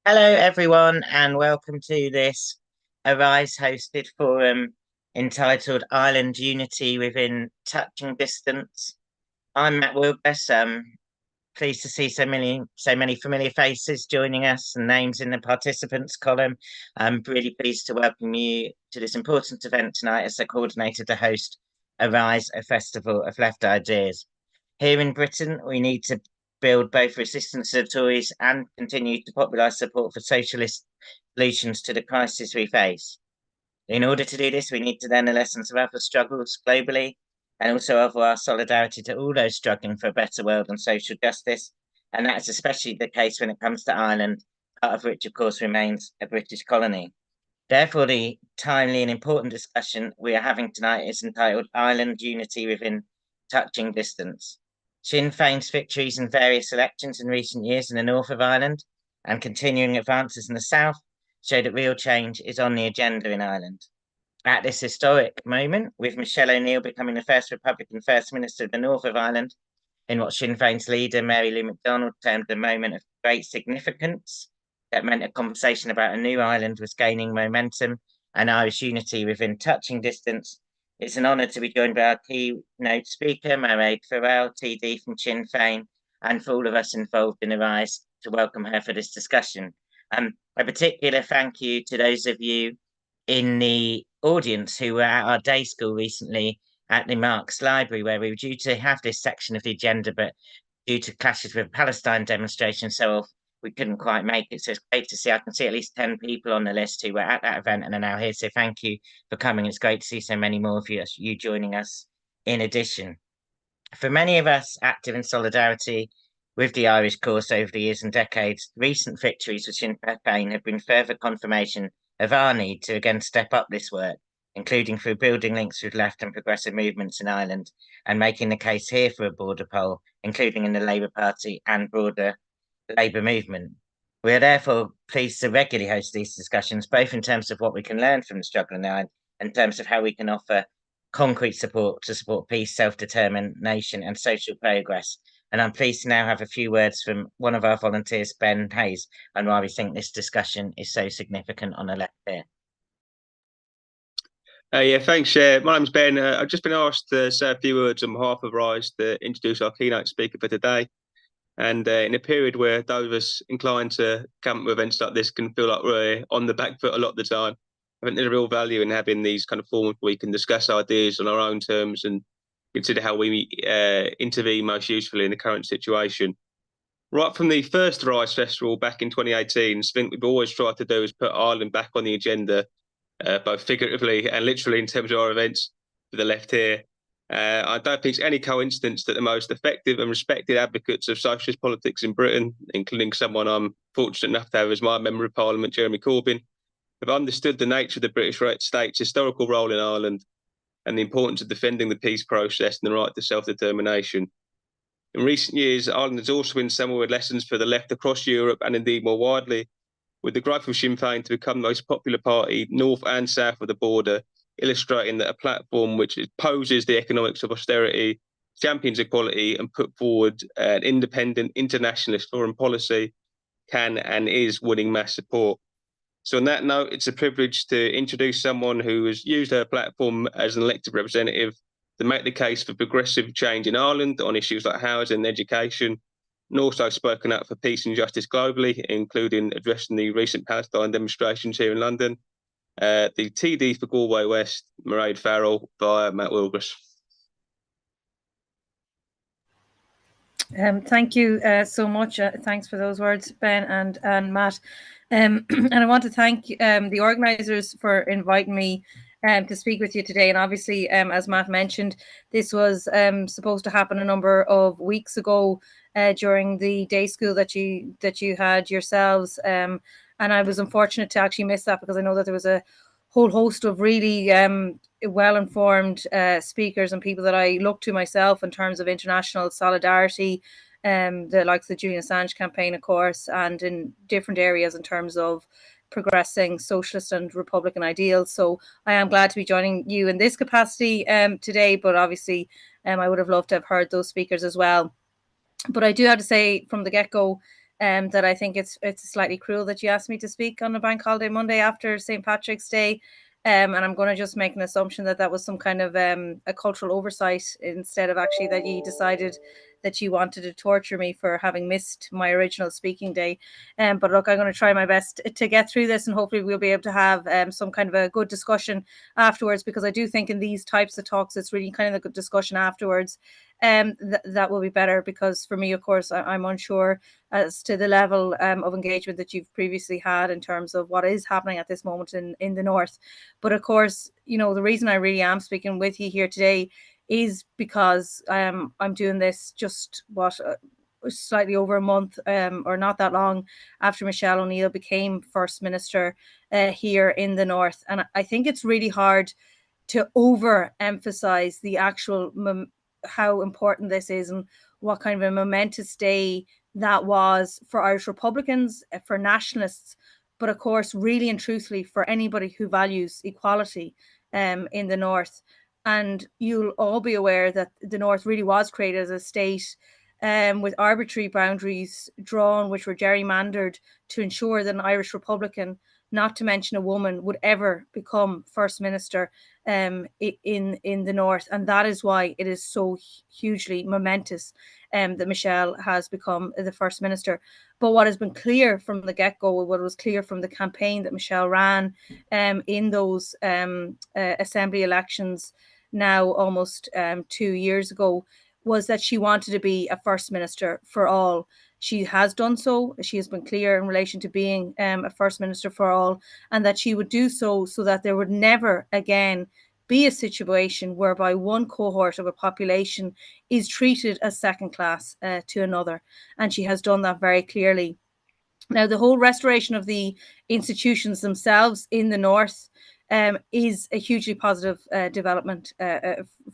Hello, everyone, and welcome to this Arise hosted forum entitled Ireland Unity Within Touching Distance. I'm Matt Wilbess. Pleased to see so many familiar faces joining us and names in the participants column. I'm really pleased to welcome you to this important event tonight as the coordinator to host Arise, a festival of left ideas. Here in Britain, we need to build both resistance to the Tories and continue to populise support for socialist solutions to the crisis we face. In order to do this, we need to learn the lessons of other struggles globally and also offer our solidarity to all those struggling for a better world and social justice. And that's especially the case when it comes to Ireland, part of which, of course, remains a British colony. Therefore, the timely and important discussion we are having tonight is entitled Ireland Unity Within Touching Distance. Sinn Féin's victories in various elections in recent years in the north of Ireland and continuing advances in the south show that real change is on the agenda in Ireland. At this historic moment, with Michelle O'Neill becoming the first Republican First Minister of the north of Ireland, in what Sinn Féin's leader, Mary Lou McDonald, termed a moment of great significance, that meant a conversation about a new Ireland was gaining momentum and Irish unity within touching distance. It's an honour to be joined by our keynote speaker, Mairéad Farrell TD from Sinn Fein, and for all of us involved in Arise to welcome her for this discussion. A particular thank you to those of you in the audience who were at our day school recently at the Marks Library, where we were due to have this section of the agenda, but due to clashes with Palestine demonstrations, so we couldn't quite make it. So it's great to see. I can see at least 10 people on the list who were at that event and are now here. So thank you for coming. It's great to see so many more of you joining us in addition. For many of us active in solidarity with the Irish cause over the years and decades, recent victories with Sinn Féin have been further confirmation of our need to again step up this work, including through building links with left and progressive movements in Ireland and making the case here for a border poll, including in the Labour Party and broader Labour movement. We are therefore pleased to regularly host these discussions, both in terms of what we can learn from the struggle in Ireland, and in terms of how we can offer concrete support to support peace, self-determination and social progress. And I'm pleased to now have a few words from one of our volunteers, Ben Hayes, and why we think this discussion is so significant on the left here. Yeah, thanks. My name's Ben. I've just been asked to say a few words on behalf of Rise to introduce our keynote speaker for today. And in a period where those of us inclined to come to events like this can feel like we're on the back foot a lot of the time, I think there's a real value in having these kind of forums where we can discuss ideas on our own terms and consider how we intervene most usefully in the current situation. Right from the first Rise Festival back in 2018, something we've always tried to do is put Ireland back on the agenda, both figuratively and literally in terms of our events to the left here. I don't think it's any coincidence that the most effective and respected advocates of socialist politics in Britain, including someone I'm fortunate enough to have as my Member of Parliament, Jeremy Corbyn, have understood the nature of the British state's historical role in Ireland and the importance of defending the peace process and the right to self-determination. In recent years, Ireland has also been somewhere with lessons for the left across Europe and indeed more widely, with the growth of Sinn Féin to become the most popular party north and south of the border, illustrating that a platform which opposes the economics of austerity, champions equality, and put forward an independent internationalist foreign policy can and is winning mass support. So on that note, it's a privilege to introduce someone who has used her platform as an elected representative to make the case for progressive change in Ireland on issues like housing and education, and also spoken out for peace and justice globally, including addressing the recent Palestine demonstrations here in London. The TD for Galway West, Mairéad Farrell via Matt Wilbess. Thank you so much. Thanks for those words, Ben and Matt. And I want to thank the organisers for inviting me to speak with you today. And obviously, as Matt mentioned, this was supposed to happen a number of weeks ago during the day school that you had yourselves. And I was unfortunate to actually miss that because I know that there was a whole host of really well-informed speakers and people that I look to myself in terms of international solidarity, the likes of the Julian Assange campaign, of course, and in different areas in terms of progressing socialist and Republican ideals. So I am glad to be joining you in this capacity today, but obviously I would have loved to have heard those speakers as well. But I do have to say from the get-go, that I think it's slightly cruel that you asked me to speak on a bank holiday Monday after St. Patrick's Day. And I'm going to just make an assumption that that was some kind of a cultural oversight, instead of actually that you decided that you wanted to torture me for having missed my original speaking day. But look, I'm going to try my best to get through this, and hopefully we'll be able to have some kind of a good discussion afterwards, because I do think in these types of talks, it's really kind of a good discussion afterwards. That will be better, because for me, of course, I'm unsure as to the level of engagement that you've previously had in terms of what is happening at this moment in the north. But of course, you know, the reason I really am speaking with you here today is because I'm doing this just slightly over a month or not that long after Michelle O'Neill became First Minister here in the north. And I think it's really hard to overemphasize the actual how important this is, and what kind of a momentous day that was for Irish Republicans, for nationalists, but of course, really and truthfully, for anybody who values equality in the north. And you'll all be aware that the north really was created as a state with arbitrary boundaries drawn, which were gerrymandered to ensure that an Irish Republican, not to mention a woman, would ever become First Minister in the north. And that is why it is so hugely momentous that Michelle has become the First Minister. But what has been clear from the get-go, what was clear from the campaign that Michelle ran in those assembly elections now almost 2 years ago, was that she wanted to be a First Minister for all. She has done so. She has been clear in relation to being a First Minister for all, and that she would do so that there would never again be a situation whereby one cohort of a population is treated as second class to another. And she has done that very clearly. Now, the whole restoration of the institutions themselves in the north is a hugely positive development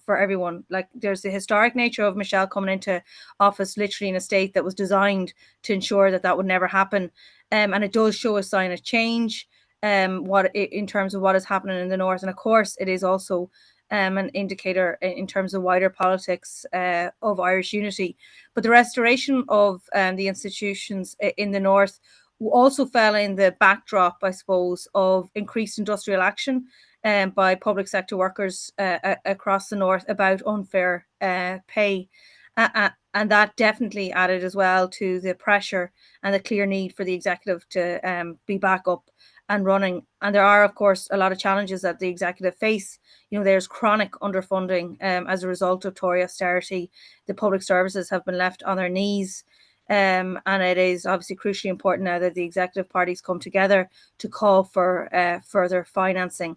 for everyone. Like, there's the historic nature of Michelle coming into office literally in a state that was designed to ensure that that would never happen. And it does show a sign of change in terms of what is happening in the north. And of course, it is also an indicator in terms of wider politics of Irish unity. But the restoration of the institutions in the north also fell in the backdrop, I suppose, of increased industrial action by public sector workers across the north about unfair pay. And that definitely added as well to the pressure and the clear need for the executive to be back up and running. And there are, of course, a lot of challenges that the executive face. You know, there's chronic underfunding as a result of Tory austerity. The public services have been left on their knees. And it is obviously crucially important now that the executive parties come together to call for further financing.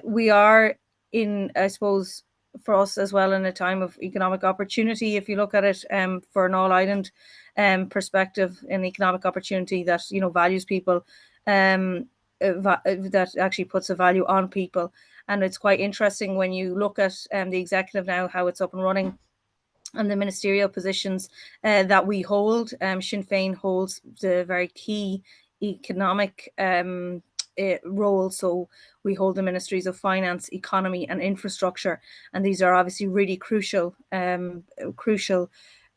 We are in, I suppose, for us as well, in a time of economic opportunity. If you look at it for an all-Ireland perspective, an economic opportunity that, you know, values people, that actually puts a value on people. And it's quite interesting when you look at the executive now, how it's up and running, and the ministerial positions that we hold. Sinn Fein holds the very key economic role. So we hold the ministries of finance, economy, and infrastructure, and these are obviously really crucial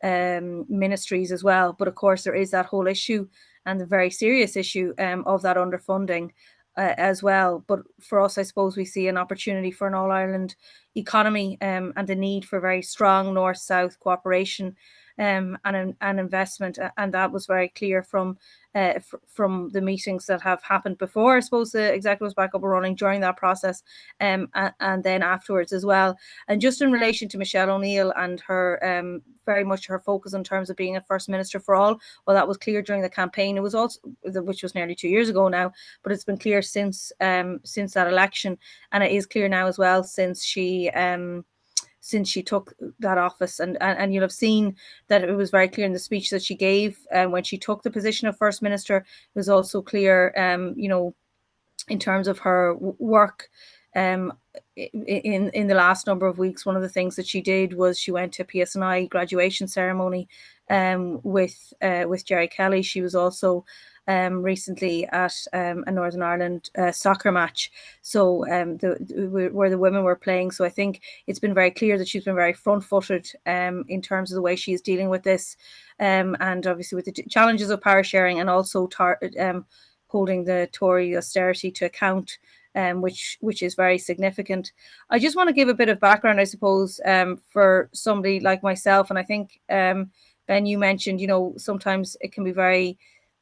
ministries as well. But of course, there is that whole issue, and the very serious issue of that underfunding as well. But for us, I suppose we see an opportunity for an all-Ireland economy and the need for very strong north-south cooperation and investment. And that was very clear from the meetings that have happened before. I suppose the executive was back up and running during that process and then afterwards as well. And just in relation to Michelle O'Neill and her very much her focus in terms of being a First Minister for all, well, that was clear during the campaign. It was also, which was nearly 2 years ago now, but it's been clear since that election, and it is clear now as well since she took that office. And you'll have seen that it was very clear in the speech that she gave when she took the position of First Minister. It was also clear, you know, in terms of her work in the last number of weeks. One of the things that she did was she went to a PSNI graduation ceremony with Jerry Kelly. She was also recently at a Northern Ireland soccer match. So where the women were playing. So I think it's been very clear that she's been very front-footed in terms of the way she's dealing with this, and obviously with the challenges of power sharing, and also holding the Tory austerity to account, which is very significant. I just want to give a bit of background, I suppose, for somebody like myself. And I think, Ben, you mentioned, sometimes it can be very,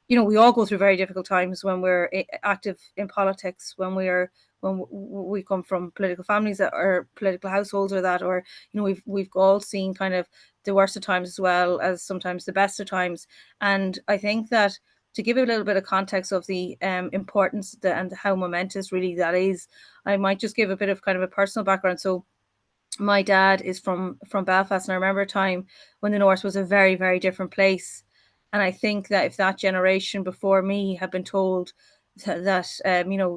we all go through very difficult times when we're active in politics, when we come from political families or political households, or we've all seen kind of the worst of times as well as sometimes the best of times. And I think that, to give a little bit of context of the importance and how momentous really that is, I might just give a bit of kind of a personal background. So my dad is from Belfast, and I remember a time when the North was a very, very different place. And I think that if that generation before me had been told that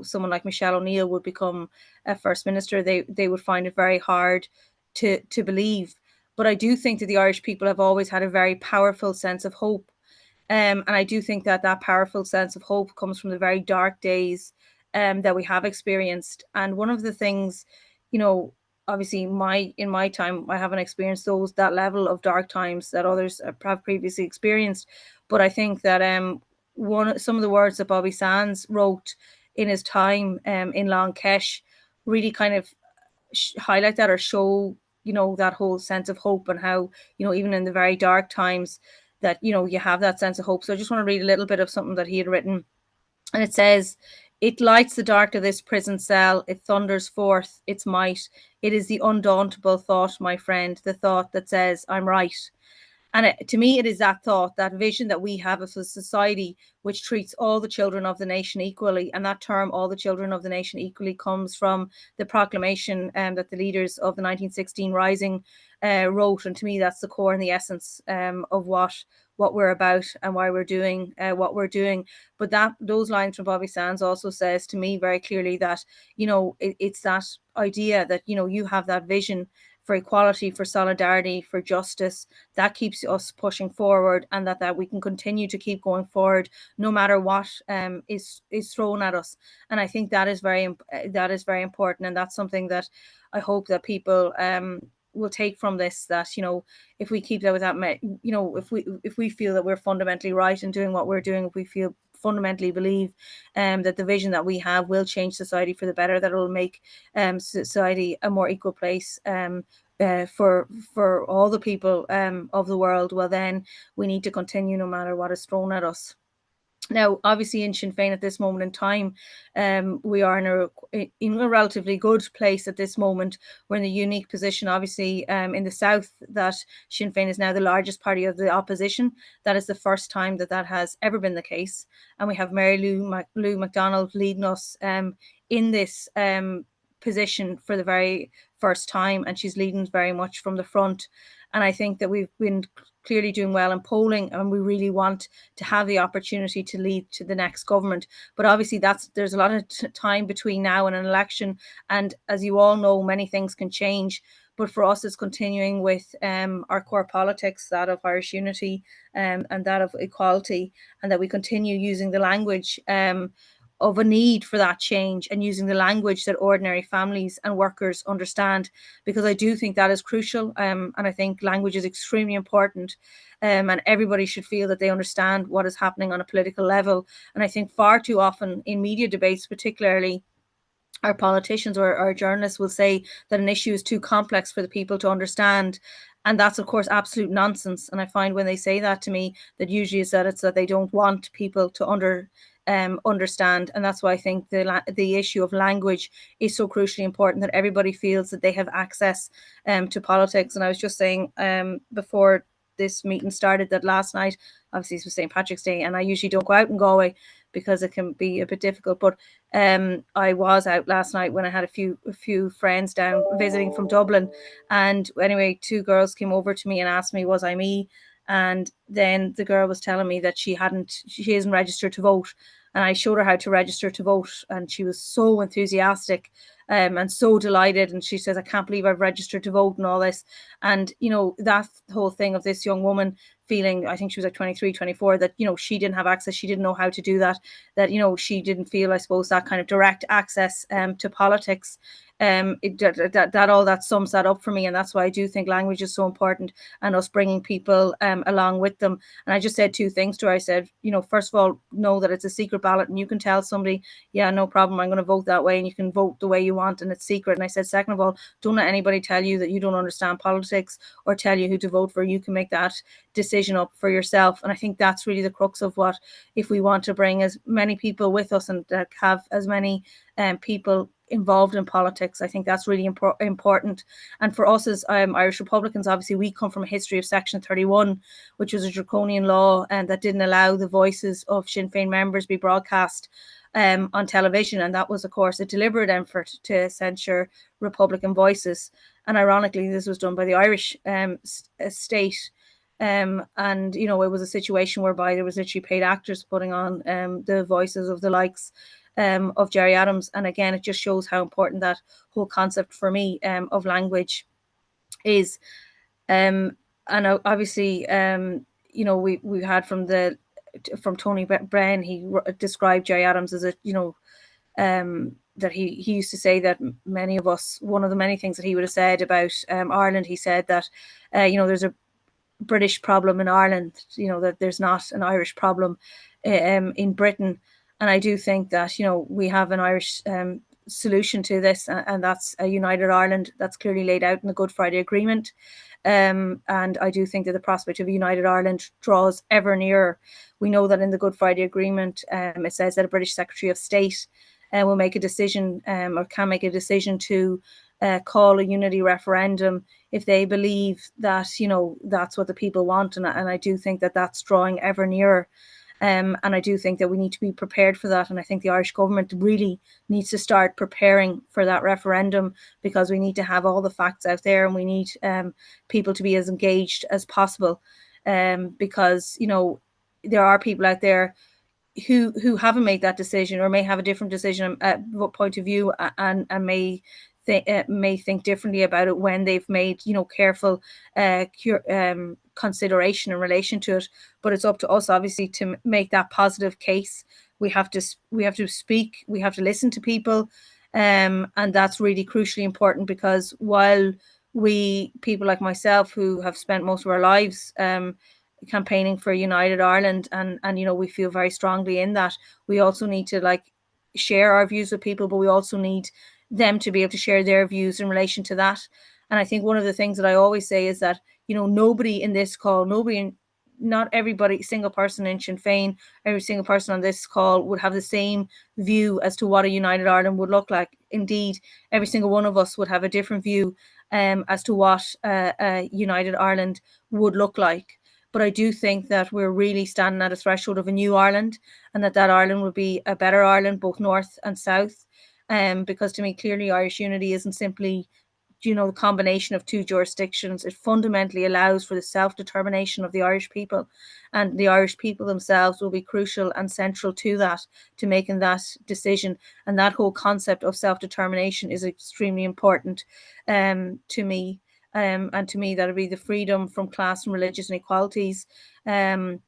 someone like Michelle O'Neill would become a First Minister, they would find it very hard to believe. But I do think that the Irish people have always had a very powerful sense of hope. And I do think that that powerful sense of hope comes from the very dark days that we have experienced. And one of the things, obviously in my time, I haven't experienced that level of dark times that others have previously experienced. But I think that some of the words that Bobby Sands wrote in his time in Long Kesh really kind of highlight that, or show that whole sense of hope, and how even in the very dark times that you have that sense of hope. So I just want to read a little bit of something that he had written, and it says, "It lights the dark of this prison cell, it thunders forth its might. It is the undauntable thought, my friend, the thought that says, I'm right." And to me, it is that thought, that vision that we have as a society which treats all the children of the nation equally. And that term, all the children of the nation equally, comes from the proclamation that the leaders of the 1916 Rising wrote. And to me, that's the core and the essence of what we're about and why we're doing what we're doing. But those lines from Bobby Sands also says to me very clearly that, it's that idea that, you have that vision for equality, for solidarity, for justice, that keeps us pushing forward, and that we can continue to keep going forward no matter what is thrown at us. And I think that is very important, and that's something that I hope that people will take from this, that if we keep that with that, if we feel that we're fundamentally right in doing what we're doing, if we fundamentally believe that the vision that we have will change society for the better, that it will make society a more equal place for all the people of the world, well, then we need to continue no matter what is thrown at us. Now, obviously, in Sinn Fein at this moment in time, we are in a relatively good place at this moment. We're in a unique position, obviously, in the south, that Sinn Fein is now the largest party of the opposition. That is the first time that has ever been the case. And we have Mary Lou McDonald leading us in this position for the very first time, and she's leading very much from the front. And I think that we've been clearly doing well in polling, and we really want to have the opportunity to lead to the next government. But obviously there's a lot of time between now and an election, and as you all know, many things can change. But for us, it's continuing with our core politics, that of Irish unity and that of equality, and that we continue using the language of a need for that change, and using the language that ordinary families and workers understand, because I do think that is crucial. And I think language is extremely important, and everybody should feel that they understand what is happening on a political level. And I think far too often in media debates, particularly, our politicians or our journalists will say that an issue is too complex for the people to understand. And that's, of course, absolute nonsense. And I find when they say that to me, that usually it's that they don't want people to understand. And that's why I think the issue of language is so crucially important, that everybody feels that they have access to politics. And I was just saying before this meeting started that last night, obviously it was St. Patrick's Day, and I usually don't go out in Galway because it can be a bit difficult. But I was out last night when I had a few friends down visiting from Dublin. And anyway, two girls came over to me and asked me, was I me? And then the girl was telling me that she isn't registered to vote. And I showed her how to register to vote, and she was so enthusiastic. and so delighted. And she says, I can't believe I've registered to vote and all this. And, you know, that whole thing of this young woman feeling, I think she was like 23, 24, that, you know, she didn't have access. She didn't know how to do that, that, you know, she didn't feel, I suppose, that kind of direct access to politics. That sums that up for me, and that's why I do think language is so important, and us bringing people along with them. And I just said two things to her. I said, you know, first of all, know that it's a secret ballot, and you can tell somebody, yeah, no problem, I'm going to vote that way, and you can vote the way you want, and it's secret. And I said, second of all, don't let anybody tell you that you don't understand politics or tell you who to vote for. You can make that decision up for yourself. And I think that's really the crux of what, if we want to bring as many people with us and have as many people involved in politics, I think that's really important. And for us as Irish Republicans, obviously we come from a history of Section 31, which was a draconian law and that didn't allow the voices of Sinn Fein members be broadcast on television. And that was, of course, a deliberate effort to censure Republican voices. And ironically, this was done by the Irish state. And, you know, it was a situation whereby there was literally paid actors putting on the voices of the likes of Gerry Adams. And again, it just shows how important that whole concept for me of language is. And obviously, you know, we had from Tony Benn, he described Gerry Adams as a, you know, that he used to say that many of us, one of the many things that he would have said about Ireland, he said that, you know, there's a British problem in Ireland, you know, that there's not an Irish problem in Britain. And I do think that, you know, we have an Irish solution to this, and that's a united Ireland that's clearly laid out in the Good Friday Agreement. And I do think that the prospect of a united Ireland draws ever nearer. We know that in the Good Friday Agreement, it says that a British Secretary of State will make a decision or can make a decision to call a unity referendum if they believe that, you know, that's what the people want. And I do think that that's drawing ever nearer. And I do think that we need to be prepared for that. And I think the Irish government really needs to start preparing for that referendum, because we need to have all the facts out there, and we need people to be as engaged as possible. Because, you know, there are people out there who haven't made that decision, or may have a different decision point of view, and may think differently about it when they've made, you know, careful consideration in relation to it. But it's up to us, obviously, to make that positive case. We have to speak, we have to listen to people, and that's really crucially important, because while people like myself who have spent most of our lives campaigning for United Ireland, and you know, we feel very strongly in that, we also need to like share our views with people, but we also need them to be able to share their views in relation to that. And I think one of the things that I always say is that, you know, nobody in this call, not everybody, single person in Sinn Fein, every single person on this call would have the same view as to what a united Ireland would look like. Indeed, every single one of us would have a different view as to what a united Ireland would look like. But I do think that we're really standing at a threshold of a new Ireland, and that Ireland would be a better Ireland, both north and south. Because to me, clearly, Irish unity isn't simply, you know, the combination of two jurisdictions. It fundamentally allows for the self-determination of the Irish people, and the Irish people themselves will be crucial and central to that, to making that decision. And that whole concept of self-determination is extremely important to me. And to me, that would be the freedom from class and religious inequalities. And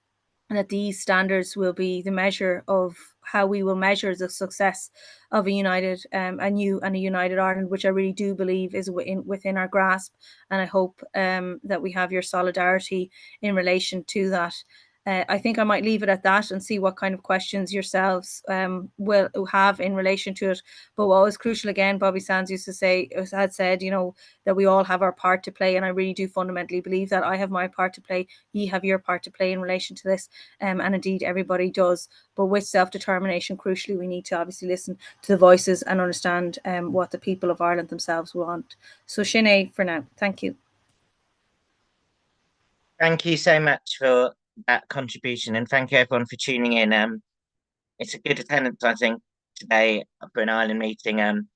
that these standards will be the measure of how we will measure the success of a united, a new and a united Ireland, which I really do believe is within our grasp. And I hope that we have your solidarity in relation to that. I think I might leave it at that and see what kind of questions yourselves will have in relation to it. But what was crucial, again, Bobby Sands had said, you know, that we all have our part to play. And I really do fundamentally believe that. I have my part to play. You have your part to play in relation to this. And indeed, everybody does. But with self-determination, crucially, we need to obviously listen to the voices and understand what the people of Ireland themselves want. So Sinead, for now. Thank you. Thank you so much for that contribution, and thank you everyone for tuning in. It's a good attendance, I think, today for an Ireland meeting.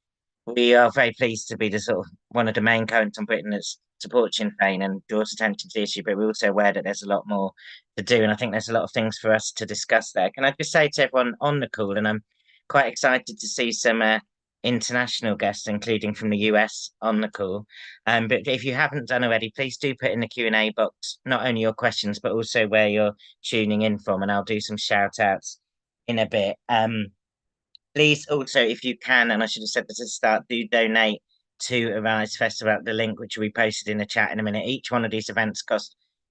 We are very pleased to be the sort of one of the main currents on Britain that supports Sinn Fein and draws attention to the issue, but we're also aware that there's a lot more to do, and I think there's a lot of things for us to discuss there. Can I just say to everyone on the call, and I'm quite excited to see some international guests, including from the US, on the call. But if you haven't done already, please do put in the Q&A box not only your questions, but also where you're tuning in from, and I'll do some shout outs in a bit. Please also, if you can, and I should have said this at the start, do donate to Arise Festival at the link, which will be posted in the chat in a minute. Each one of these events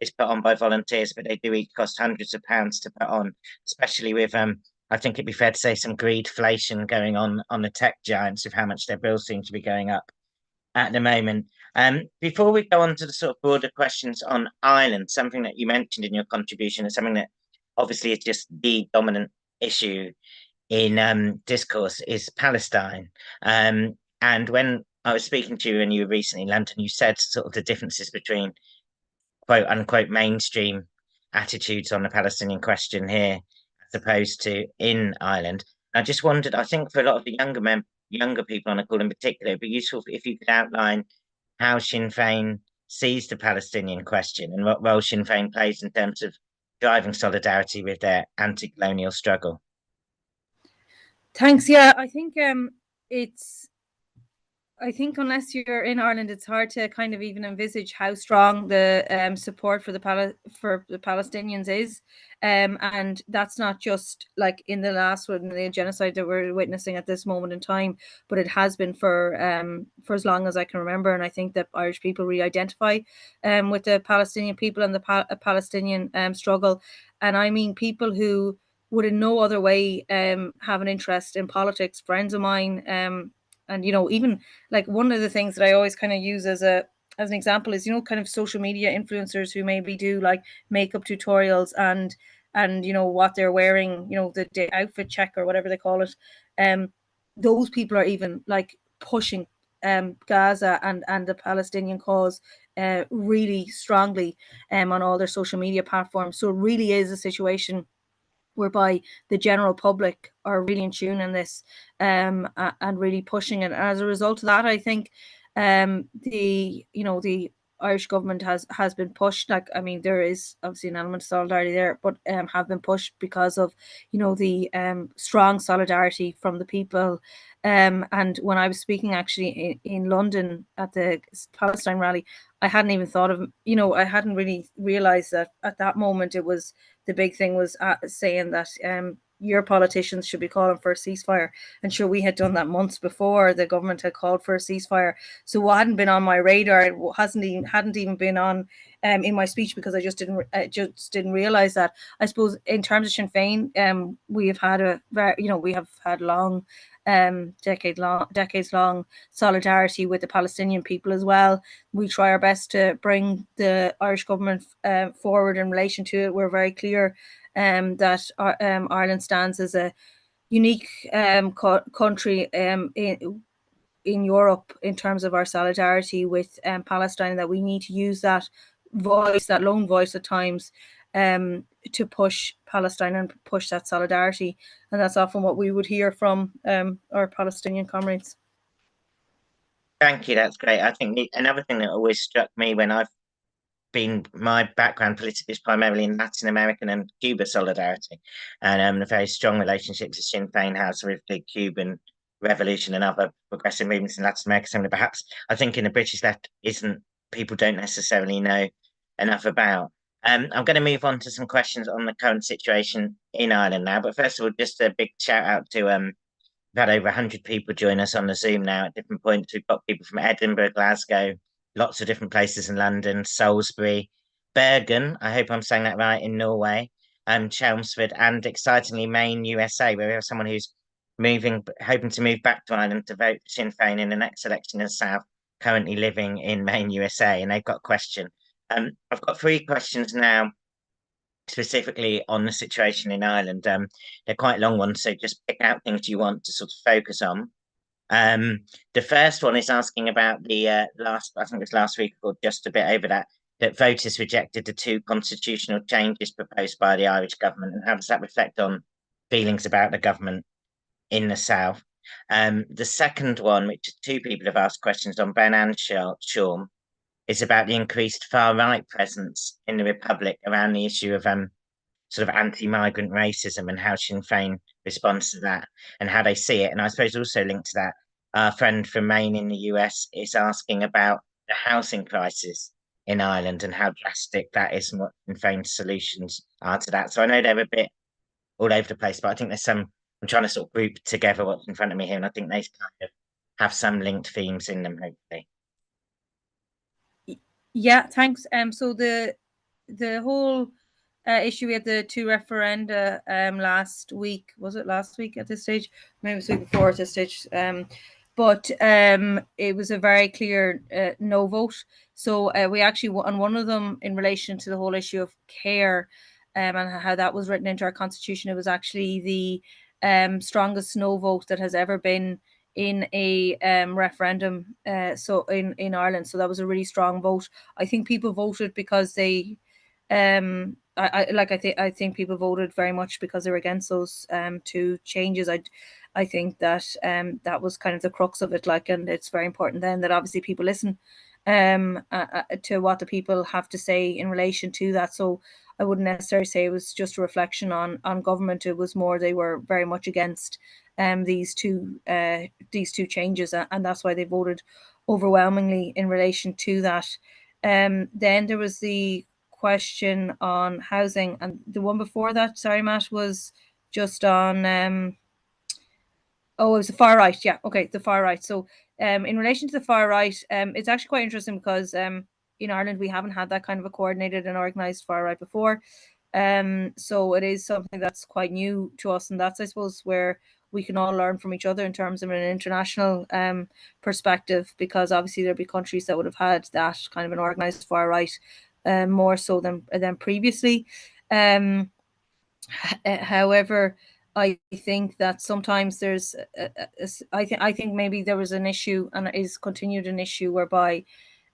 is put on by volunteers, but they do each cost hundreds of pounds to put on, especially with I think it'd be fair to say some greedflation going on the tech giants of how much their bills seem to be going up at the moment. Before we go on to the sort of broader questions on Ireland, something that you mentioned in your contribution is something that obviously is just the dominant issue in discourse is Palestine. And when I was speaking to you and you were recently in London, you said sort of the differences between quote unquote mainstream attitudes on the Palestinian question here as opposed to in Ireland. I just wondered, I think for a lot of the younger people on the call in particular, it'd be useful if you could outline how Sinn Fein sees the Palestinian question and what role Sinn Fein plays in terms of driving solidarity with their anti-colonial struggle. Thanks. Yeah, I think I think unless you're in Ireland, it's hard to kind of even envisage how strong the support for the Palestinians is, and that's not just like in the last one, the genocide that we're witnessing at this moment in time, but it has been for as long as I can remember. And I think that Irish people really identify with the Palestinian people and the Palestinian struggle, and I mean people who would in no other way have an interest in politics. Friends of mine. And, you know, even like one of the things that I always kind of use as an example is, you know, kind of social media influencers who maybe do like makeup tutorials and, you know, what they're wearing, you know, the outfit check or whatever they call it. Those people are even like pushing Gaza and the Palestinian cause really strongly on all their social media platforms. So it really is a situation whereby the general public are really in tune in this and really pushing it. And as a result of that, I think the Irish government has been pushed. Like, I mean, there is obviously an element of solidarity there, but have been pushed because of, you know, the strong solidarity from the people. And when I was speaking actually in London at the Palestine rally, I hadn't even thought of, you know, I hadn't really realized that at that moment it was, the big thing was saying that your politicians should be calling for a ceasefire. And sure, we had done that months before the government had called for a ceasefire. So what hadn't been on my radar, it hadn't even been on in my speech, because I just didn't realize that. I suppose in terms of Sinn Fein, we have had long decades long solidarity with the Palestinian people as well. We try our best to bring the Irish government forward in relation to it. We're very clear that Ireland stands as a unique country in Europe in terms of our solidarity with Palestine, that we need to use that voice, that lone voice at times, to push Palestine and push that solidarity. And that's often what we would hear from our Palestinian comrades. Thank you, that's great. I think another thing that always struck me when I've been, my background politically is primarily in Latin American and Cuba solidarity, and the very strong relationships that Sinn Fein has with the Cuban revolution and other progressive movements in Latin America. Something perhaps I think in the British left people don't necessarily know enough about. I'm going to move on to some questions on the current situation in Ireland now. But first of all, just a big shout out to we've had over 100 people join us on the Zoom now at different points. We've got people from Edinburgh, Glasgow, lots of different places in London, Salisbury, Bergen, I hope I'm saying that right, in Norway, Chelmsford, and excitingly Maine, USA, where we have someone who's hoping to move back to Ireland to vote for Sinn Fein in the next election in the South, currently living in Maine, USA, and they've got a question. I've got 3 questions now, specifically on the situation in Ireland. They're quite long ones, so just pick out things you want to sort of focus on. The first one is asking about the I think it was last week or just a bit over that voters rejected the 2 constitutional changes proposed by the Irish government, and how does that reflect on feelings about the government in the South? The second one, which 2 people have asked questions on, Ben and Sean, is about the increased far-right presence in the Republic around the issue of sort of anti-migrant racism, and how Sinn Fein responds to that and how they see it. And I suppose also linked to that, our friend from Maine in the US is asking about the housing crisis in Ireland and how drastic that is and what Sinn Féin's solutions are to that. So I know they're a bit all over the place, but I think there's some. I'm trying to sort of group together what's in front of me here, and I think they kind of have some linked themes in them, hopefully. Yeah, thanks. So the whole issue, we had the 2 referenda last week. Was it last week at this stage? Maybe it was the week before at this stage. But it was a very clear no vote. So we actually, on one of them, in relation to the whole issue of care and how that was written into our constitution, it was actually the strongest no vote that has ever been in a referendum so in Ireland. So that was a really strong vote. I think people voted because they I think people voted very much because they were against those 2 changes. I think that that was kind of the crux of it, like, and it's very important then that obviously people listen to what the people have to say in relation to that. So I wouldn't necessarily say it was just a reflection on government. It was more they were very much against these two changes, and that's why they voted overwhelmingly in relation to that. Then there was the question on housing, and the one before that, sorry, Matt, was just on oh, it was the far right. Yeah, okay, the far right. So in relation to the far right, it's actually quite interesting because in Ireland we haven't had that kind of a coordinated and organized far right before. So it is something that's quite new to us, and that's, I suppose, where we can all learn from each other in terms of an international perspective, because obviously there'll be countries that would have had that kind of an organized far right more so than previously. However, I think that sometimes there's, I think maybe there was an issue, and is continued an issue, whereby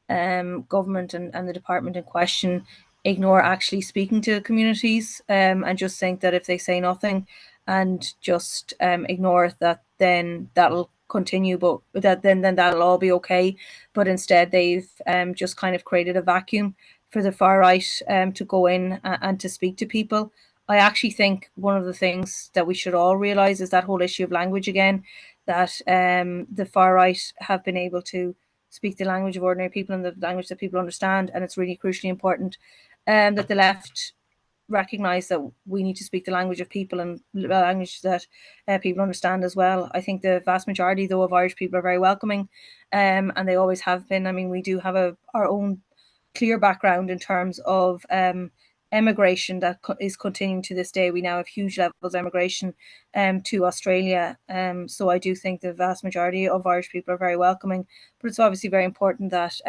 government and the department in question ignore actually speaking to communities and just think that if they say nothing and just ignore it, that then that'll continue, but that then that'll all be okay. But instead they've just kind of created a vacuum for the far right to go in and to speak to people. I actually think one of the things that we should all realize is that whole issue of language again, that the far right have been able to speak the language of ordinary people and the language that people understand, and it's really crucially important that the left recognize that we need to speak the language of people and the language that people understand as well. I think the vast majority, though, of Irish people are very welcoming, and they always have been. I mean, we do have our own clear background in terms of emigration that is continuing to this day. We now have huge levels of emigration to Australia. So I do think the vast majority of Irish people are very welcoming, but it's obviously very important that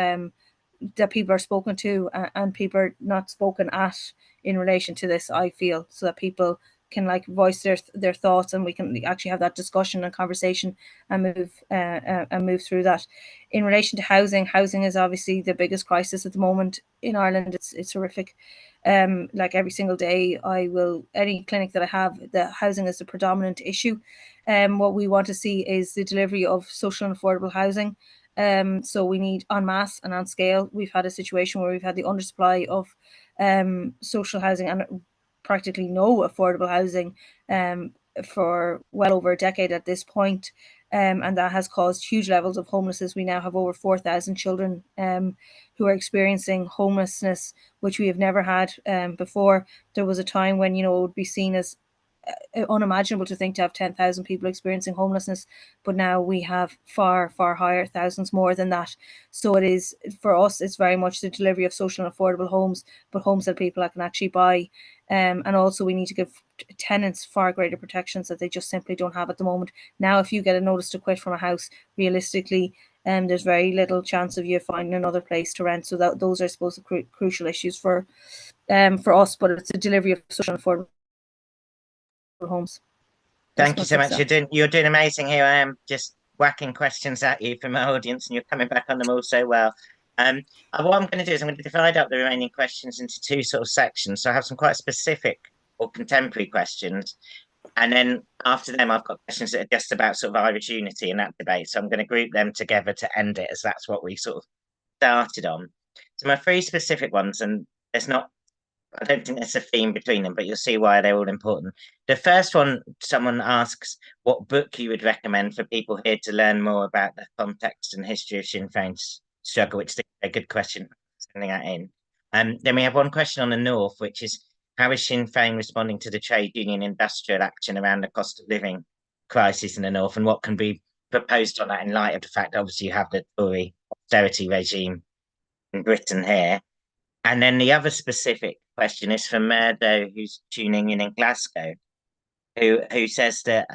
that people are spoken to and people are not spoken at in relation to this, I feel, so that people can like voice their thoughts, and we can actually have that discussion and conversation and move through that. In relation to housing is obviously the biggest crisis at the moment in Ireland. It's horrific. Like every single day, any clinic that I have, the housing is the predominant issue. What we want to see is the delivery of social and affordable housing. So we need en masse and on scale. We've had a situation where we've had the undersupply of social housing and practically no affordable housing for well over a decade at this point. And that has caused huge levels of homelessness. We now have over 4,000 children who are experiencing homelessness, which we have never had before. There was a time when, it would be seen as unimaginable to think to have 10,000 people experiencing homelessness, but now we have far higher, thousands more than that. So it is, for us, it's very much the delivery of social and affordable homes, but homes that people can actually buy. And also we need to give tenants far greater protections that they just simply don't have at the moment. Now, if you get a notice to quit from a house, realistically, there's very little chance of you finding another place to rent. So those are, I suppose, the crucial issues for us, but it's the delivery of social and affordable homes. Thank you so much. You're doing amazing here. I am just whacking questions at you from my audience, and you're coming back on them all so well. What I'm going to do is I'm going to divide up the remaining questions into 2 sort of sections. So I have some quite specific or contemporary questions, and then after them I've got questions that are just about sort of Irish unity and that debate. So I'm going to group them together to end it, as that's what we sort of started on. So my 3 specific ones, and there's not I don't think there's a theme between them, but you'll see why they're all important. The first one, someone asks what book you would recommend for people here to learn more about the context and history of Sinn Féin's struggle, which is a good question, sending that in. Then we have one question on the North, which is how is Sinn Féin responding to the trade union industrial action around the cost of living crisis in the North, and what can be proposed on that in light of the fact, obviously, you have the Tory austerity regime in Britain here. And then the other specific question is from Murdo, who's tuning in Glasgow, who says that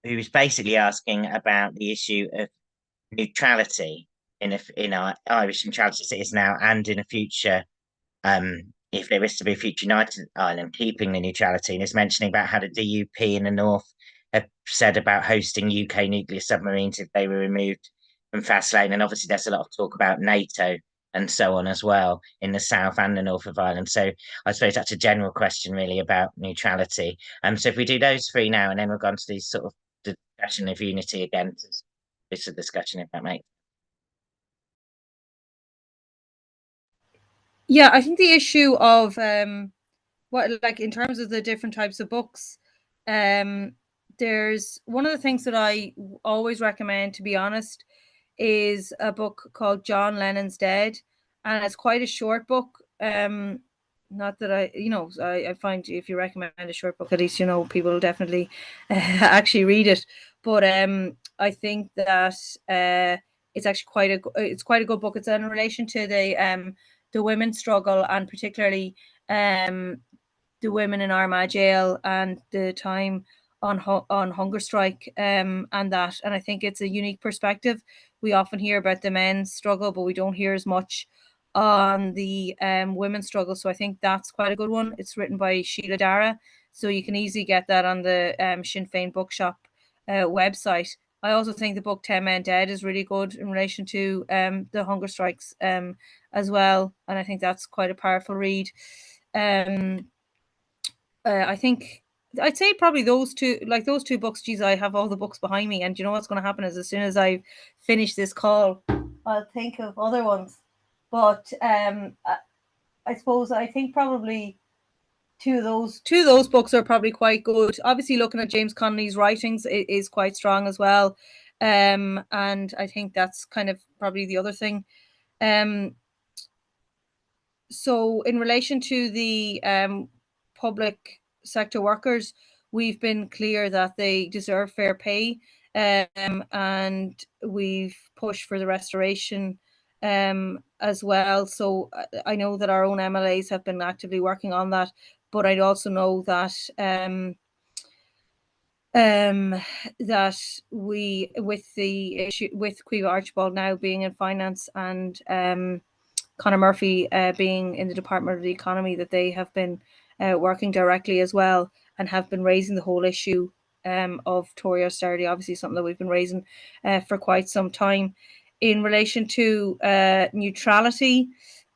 who's basically asking about the issue of neutrality in our Irish neutrality as it is now, and in a future, if there is to be a future United Ireland, keeping the neutrality, and is mentioning about how the DUP in the North have said about hosting UK nuclear submarines if they were removed from Fastlane, and obviously there's a lot of talk about NATO and so on as well in the south and the north of Ireland. So I suppose that's a general question really about neutrality. So if we do those three now, and then we'll go on to these sort of discussion of unity again, it's a discussion if that makes. Yeah, I think the issue of what, like, in terms of the different types of books, there's one of the things that I always recommend, to be honest, is a book called John Lennon's Dead, and it's quite a short book. Not that I find if you recommend a short book, at least people will definitely actually read it. But I think that it's actually quite a good book. It's in relation to the women's struggle, and particularly the women in Armagh jail and the time on hunger strike, and I think it's a unique perspective. We often hear about the men's struggle, but we don't hear as much on the women's struggle. So I think that's quite a good one. It's written by Sheila Dara, so you can easily get that on the Sinn Fein bookshop website. I also think the book 10 Men Dead is really good in relation to the hunger strikes as well, and I think that's quite a powerful read. I think I'd say probably those two books. Geez, I have all the books behind me, and you know what's going to happen is as soon as I finish this call, I'll think of other ones. But I suppose I think probably two of those books are probably quite good. Obviously, looking at James Connolly's writings is quite strong as well, and I think that's kind of probably the other thing. So in relation to the public sector workers, we've been clear that they deserve fair pay, and we've pushed for the restoration as well. So I know that our own MLAs have been actively working on that, but I also know that that we, with the issue with Caoimhe Archibald now being in finance, and Conor Murphy being in the Department of the Economy, that they have been working directly as well, and have been raising the whole issue of Tory austerity, obviously something that we've been raising for quite some time. In relation to neutrality,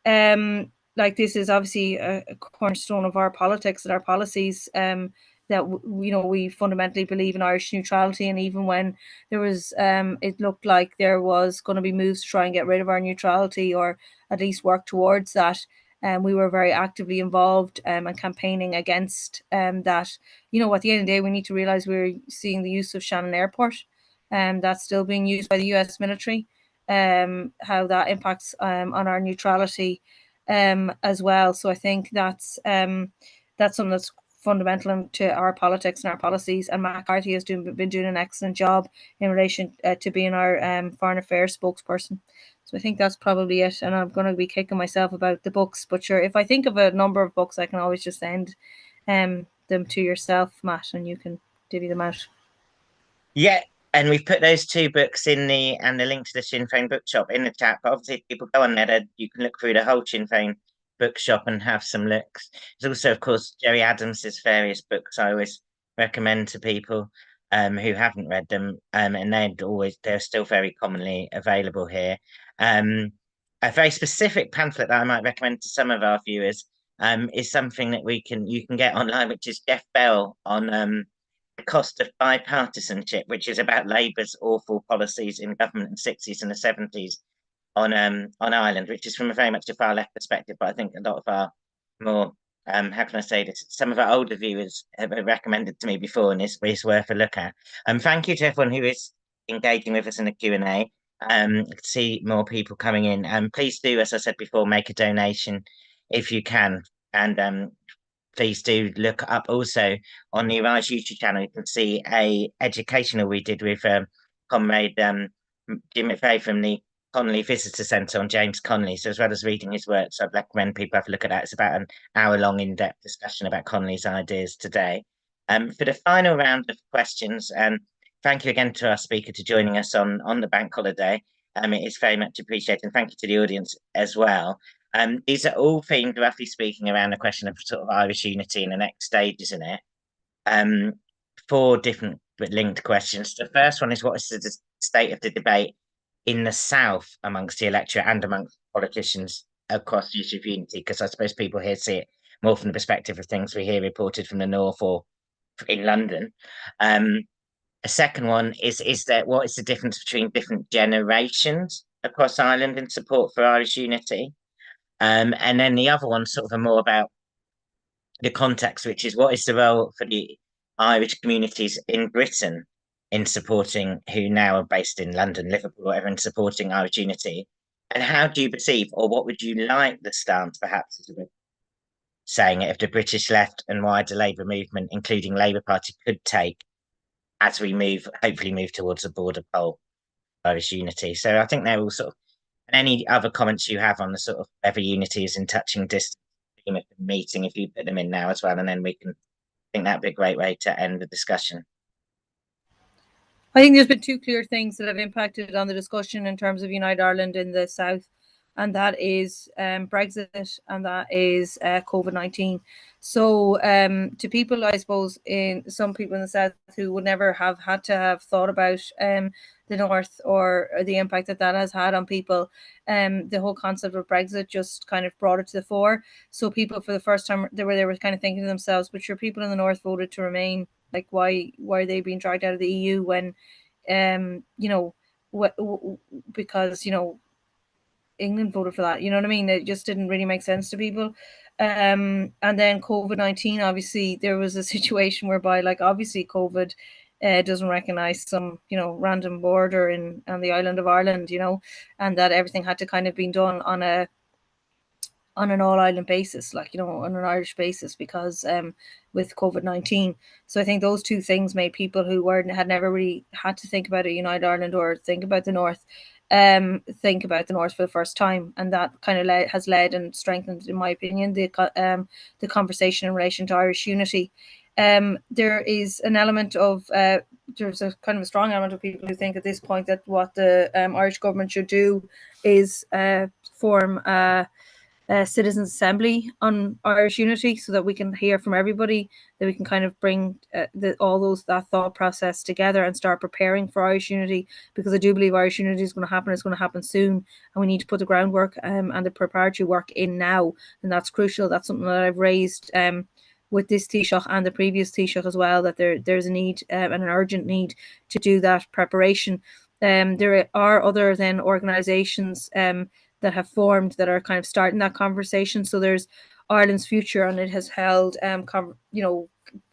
like, this is obviously a cornerstone of our politics and our policies, that we fundamentally believe in Irish neutrality, and even when there was it looked like there was going to be moves to try and get rid of our neutrality, or at least work towards that, we were very actively involved and campaigning against that. At the end of the day, we need to realize we're seeing the use of Shannon Airport, that's still being used by the US military, how that impacts on our neutrality as well. So I think that's something that's fundamental to our politics and our policies, and Matt Carthy has been doing an excellent job in relation to being our foreign affairs spokesperson. So I think that's probably it, and I'm going to be kicking myself about the books, but sure, if I think of a number of books, I can always just send them to yourself, Matt, and you can divvy them out. Yeah, and we've put those two books in the link to the Sinn Fein bookshop in the chat. But obviously, if people go on there, you can look through the whole Sinn Fein bookshop and have some looks. There's also, of course, Jerry Adams's various books I always recommend to people who haven't read them, and they're still very commonly available here. A very specific pamphlet that I might recommend to some of our viewers is something that you can get online, which is Jeff Bell on the cost of bipartisanship, which is about Labour's awful policies in government in the 60s and the 70s on Ireland, which is from a very much a far left perspective, but I think a lot of our more, how can I say this? Some of our older viewers have recommended to me before, and it's worth a look at. Thank you to everyone who is engaging with us in the Q&A. See more people coming in. Please do, as I said before, make a donation if you can. And please do look up also on the Arise YouTube channel. You can see a educational we did with Comrade Jim McVeigh from the Connolly Visitor Centre on James Connolly. So as well as reading his works, I'd recommend people have a look at that. It's about an hour-long in-depth discussion about Connolly's ideas today. For the final round of questions, thank you again to our speaker for joining us on the bank holiday. It is very much appreciated. And thank you to the audience as well. These are all themed, roughly speaking, around the question of sort of Irish unity in the next stages in it. Four different but linked questions. The first one is, what is the state of the debate in the South amongst the electorate and amongst politicians across the issue of unity? Because I suppose people here see it more from the perspective of things we hear reported from the North or in London. A second one is that what is the difference between different generations across Ireland in support for Irish unity? And then the other one sort of more about the context, which is what is the role for the Irish communities in Britain in supporting, who now are based in London, Liverpool, whatever, in supporting Irish unity? And how do you perceive, or what would you like the stance perhaps as a saying it, if the British left and wider Labour movement, including Labour Party, could take as we hopefully move towards a border poll Irish unity? So I think they're all sort of, and any other comments you have on the sort of whether unity is in touching distance of the meeting, if you put them in now as well, and then we can, I think that'd be a great way to end the discussion. I think there's been two clear things that have impacted on the discussion in terms of Unite Ireland in the South, and that is Brexit, and that is COVID-19. So to people, I suppose, some people in the South who would never have had to have thought about the North or the impact that has had on people, the whole concept of Brexit just kind of brought it to the fore. So people, for the first time, they were kind of thinking to themselves, but sure, people in the North voted to remain. Like, why are they being dragged out of the EU when, because, England voted for that? You know what I mean? It just didn't really make sense to people. And then COVID-19, obviously, there was a situation whereby, like, obviously COVID doesn't recognize some, random border on the island of Ireland, and that everything had to kind of been done on an all-island basis, like, on an Irish basis, because with COVID-19. So I think those two things made people who had never really had to think about a United Ireland or think about the North for the first time, and that kind of has led and strengthened, in my opinion, the conversation in relation to Irish unity. There is an element of there's a kind of a strong element of people who think at this point that what the Irish government should do is form a citizens' assembly on Irish unity, so that we can hear from everybody, that we can kind of bring that thought process together and start preparing for Irish unity, because I do believe Irish unity is going to happen. It's going to happen soon, and we need to put the groundwork and the preparatory work in now, and that's crucial. That's something that I've raised with this Taoiseach and the previous Taoiseach as well, that there's a need and an urgent need to do that preparation. There are other then organisations that have formed that are kind of starting that conversation. So there's Ireland's Future, and it has held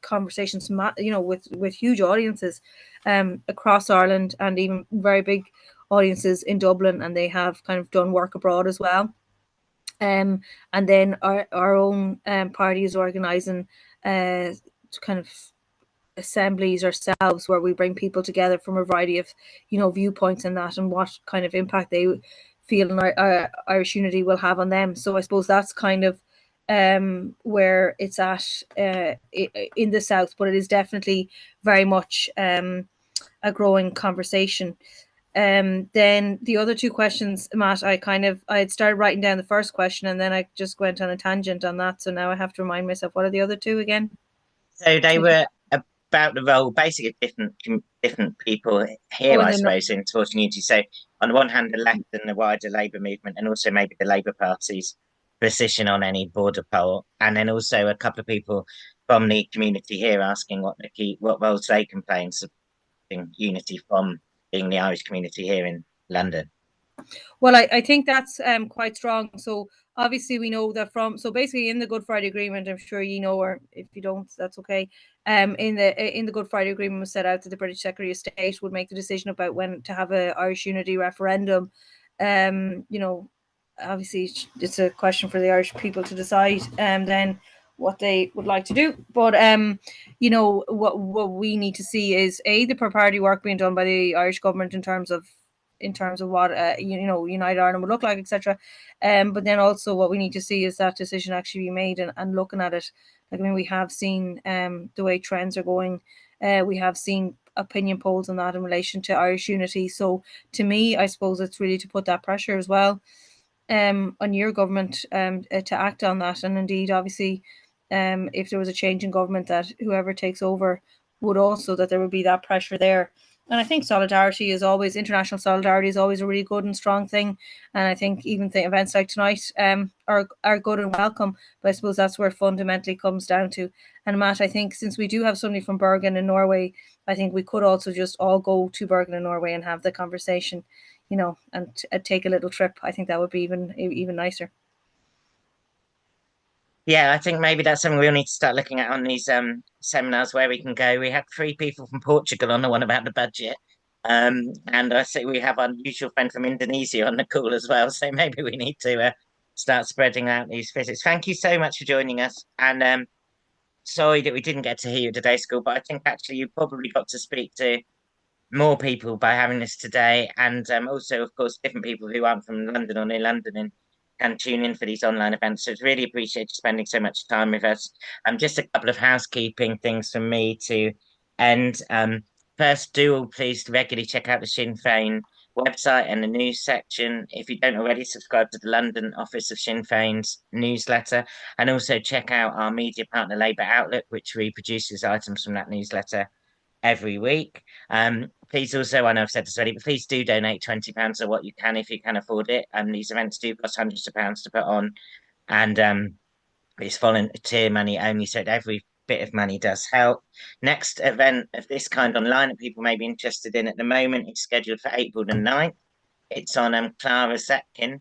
conversations with huge audiences across Ireland, and even very big audiences in Dublin, and they have kind of done work abroad as well. And then our own party is organising kind of assemblies ourselves, where we bring people together from a variety of viewpoints and that, and what kind of impact they feel Irish unity will have on them. So I suppose that's kind of where it's at in the South, but it is definitely very much a growing conversation. Then the other two questions, Matt, I had started writing down the first question, and then I just went on a tangent on that. So now I have to remind myself, what are the other two again? So they were about the role, basically, of different people here, I suppose, in supporting unity. So on the one hand, the left and the wider Labour movement, and also maybe the Labour Party's position on any border poll, and then also a couple of people from the community here asking what roles they can play in supporting unity from being the Irish community here in London. Well, I think that's quite strong. So obviously we know that so basically in the Good Friday Agreement, I'm sure you know, or if you don't, that's okay. In the Good Friday Agreement was set out that the British Secretary of State would make the decision about when to have a Irish unity referendum. Obviously it's a question for the Irish people to decide then what they would like to do. But what we need to see is the pre-party work being done by the Irish government in terms of what United Ireland would look like, etc. But then also what we need to see is that decision actually be made, and looking at it, like, I mean, we have seen the way trends are going. We have seen opinion polls on that in relation to Irish unity. So to me, I suppose it's really to put that pressure as well on your government to act on that. And indeed, obviously, if there was a change in government, that whoever takes over would also, that there would be that pressure there. And I think solidarity is always, international solidarity is always a really good and strong thing. And I think even events like tonight are good and welcome. But I suppose that's where it fundamentally comes down to. And Matt, I think since we do have somebody from Bergen in Norway, I think we could also just all go to Bergen in Norway and have the conversation, and take a little trip. I think that would be even nicer. Yeah, I think maybe that's something we'll need to start looking at on these seminars, where we can go. We had 3 people from Portugal on the one about the budget. And I see we have our usual friend from Indonesia on the call as well. So maybe we need to start spreading out these visits. Thank you so much for joining us. And sorry that we didn't get to hear you today, school, but I think actually you probably got to speak to more people by having this today, and also, of course, different people who aren't from London or near London and can tune in for these online events. So it's really appreciate you spending so much time with us. Just a couple of housekeeping things from me to end. First, do all please regularly check out the Sinn Fein website and the news section. If you don't already, subscribe to the London office of Sinn Fein's newsletter, and also check out our media partner Labour Outlook, which reproduces items from that newsletter every week. Please also, I know I've said this already, but please do donate £20 or what you can if you can afford it. These events do cost hundreds of pounds to put on, and it's volunteer money only, so every bit of money does help. Next event of this kind online that people may be interested in at the moment is scheduled for April the 9th. It's on Clara Zetkin,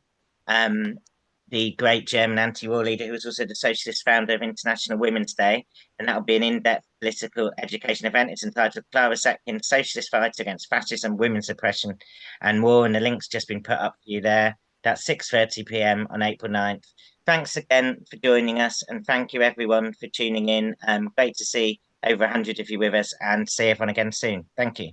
the great German anti-war leader who was also the socialist founder of International Women's Day. And that'll be an in-depth political education event. It's entitled Clara Zetkin, Socialist Fight Against Fascism, Women's Oppression and War. And the link's just been put up for you there. That's 6:30 p.m. on April 9th. Thanks again for joining us. And thank you everyone for tuning in. Great to see over 100 of you with us, and see everyone again soon. Thank you.